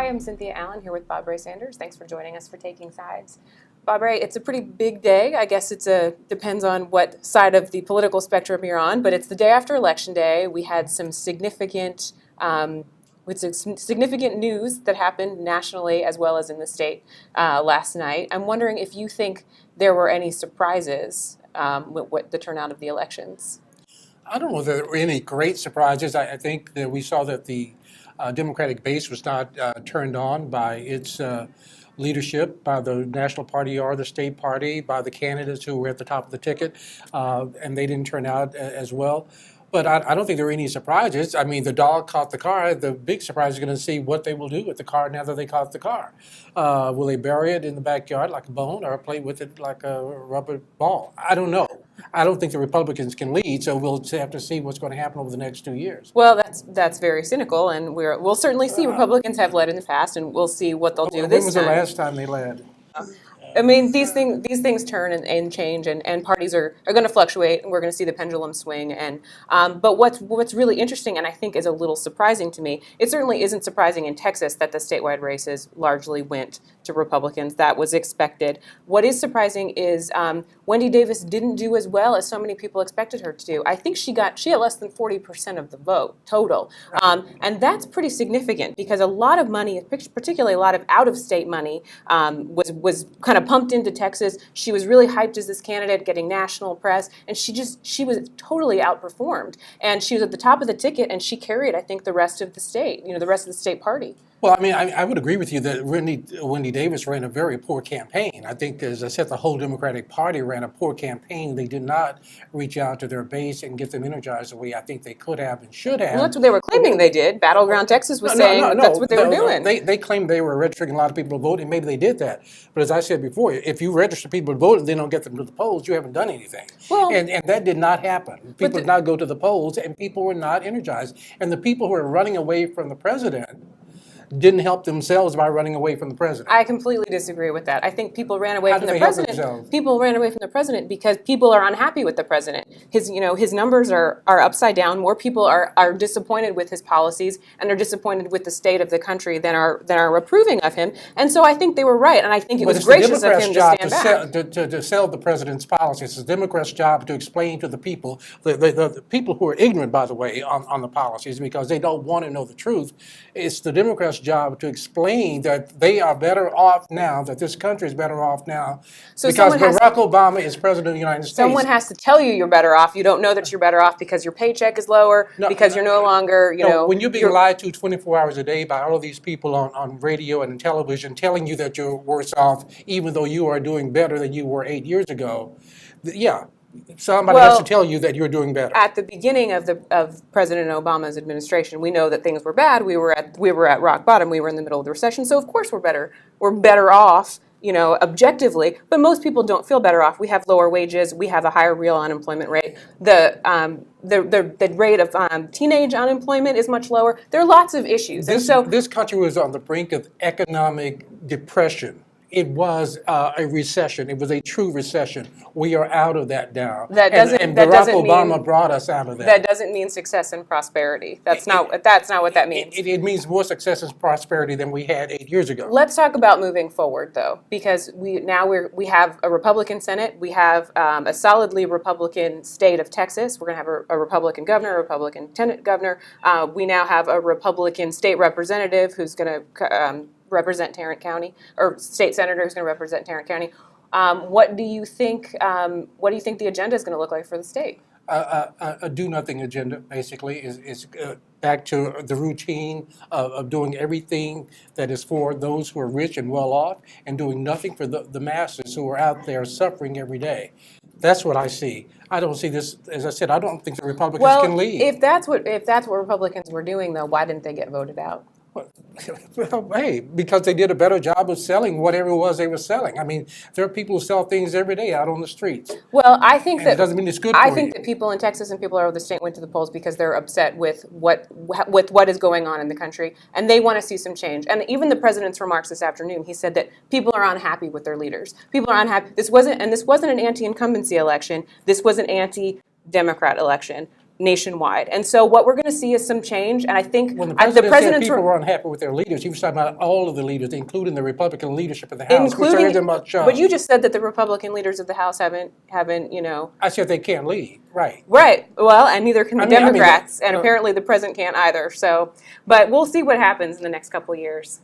Hi, I'm Cynthia Allen here with Bob Ray Sanders. Thanks for joining us for Taking Sides. Bob Ray, it's a pretty big day. I guess depends on what side of the political spectrum you're on, but it's the day after Election Day. We had some significant news that happened nationally as well as in the state last night. I'm wondering if you think there were any surprises with the turnout of the elections. I don't know if there were any great surprises. I think that we saw that the Democratic base was not turned on by its leadership, by the National Party or the state party, by the candidates who were at the top of the ticket, and they didn't turn out as well. But I don't think there were any surprises. I mean, the dog caught the car. The big surprise is going to see what they will do with the car now that they caught the car. Will they bury it in the backyard like a bone or play with it like a rubber ball? I don't know. I don't think the Republicans can lead, so we'll have to see what's going to happen over the next 2 years. Well, that's very cynical, and we'll certainly see. Republicans have led in the past, and we'll see what they'll do this time. When was the last time they led? I mean, these things turn and change, and parties are going to fluctuate, and we're going to see the pendulum swing. And but what's really interesting, and I think is a little surprising to me, it certainly isn't surprising in Texas that the statewide races largely went to Republicans. That was expected. What is surprising is Wendy Davis didn't do as well as so many people expected her to do. I think she had less than 40% of the vote total, and that's pretty significant because a lot of money, particularly a lot of out-of-state money, was kind of pumped into Texas. She was really hyped as this candidate, getting national press, and she was totally outperformed. And she was at the top of the ticket, and she carried, I think, the rest of the state, the rest of the state party. Well, I mean, I would agree with you that Wendy Davis ran a very poor campaign. I think, as I said, the whole Democratic Party ran a poor campaign. They did not reach out to their base and get them energized the way I think they could have and should have. Well, that's what they were claiming they did. Battleground Texas was saying that's what they were doing. They claimed they were registering a lot of people to vote, and maybe they did that. But as I said before, if you register people to vote and they don't get them to the polls, you haven't done anything. Well, and that did not happen. People did not go to the polls, and people were not energized. And the people who are running away from the president didn't help themselves by running away from the president. I completely disagree with that. I think people ran away from the president. People ran away from the president because people are unhappy with the president. His numbers are upside down. More people are disappointed with his policies and are disappointed with the state of the country than are approving of him. And so I think they were right. And I think it was gracious of him to stand back. To sell the president's policies. It's the Democrats' job to explain to the people, the people who are ignorant, by the way, on the policies because they don't want to know the truth. It's the Democrats' job to explain that they are better off now, that this country is better off now, because Barack Obama is president of the United States. Someone has to tell you you're better off. You don't know that you're better off because your paycheck is lower, because you're no longer, when you're being lied to 24 hours a day by all of these people on radio and television telling you that you're worse off, even though you are doing better than you were 8 years ago, somebody has to tell you that you're doing better. At the beginning of President Obama's administration, we know that things were bad. We were at rock bottom. We were in the middle of the recession. So of course we're better. We're better off, objectively. But most people don't feel better off. We have lower wages. We have a higher real unemployment rate. The rate of teenage unemployment is much lower. There are lots of issues. This country was on the brink of economic depression. It was a recession. It was a true recession. We are out of that now. And Barack Obama brought us out of that. That doesn't mean success and prosperity. That's not what that means. It means more success and prosperity than we had 8 years ago. Let's talk about moving forward, though, because we have a Republican Senate. We have a solidly Republican state of Texas. We're going to have a Republican governor, a Republican lieutenant governor. We now have a Republican state representative who's going to represent Tarrant County, or state senator who's going to represent Tarrant County. What do you think the agenda is going to look like for the state? A do-nothing agenda, basically, is back to the routine of doing everything that is for those who are rich and well-off and doing nothing for the masses who are out there suffering every day. That's what I see. I don't see this, as I said, I don't think the Republicans can lead. If that's what Republicans were doing, though, why didn't they get voted out? Well, hey, because they did a better job of selling whatever it was they were selling. I mean, there are people who sell things every day out on the streets. Well, I think that it doesn't mean it's good for you. I think that people in Texas and people all over the state went to the polls because they're upset with what is going on in the country, and they want to see some change. And even the president's remarks this afternoon, he said that people are unhappy with their leaders. People are unhappy. This wasn't an anti-incumbency election. This was an anti-Democrat election. nationwide. And so what we're going to see is some change. And I think When the the president said president's people were unhappy with their leaders, he was talking about all of the leaders, including the Republican leadership of the House, which there isn't much of. But you just said that the Republican leaders of the House haven't, I said they can't lead, right. Right. Well, and neither can the I mean, Democrats, and apparently the president can't either. So, but we'll see what happens in the next couple of years.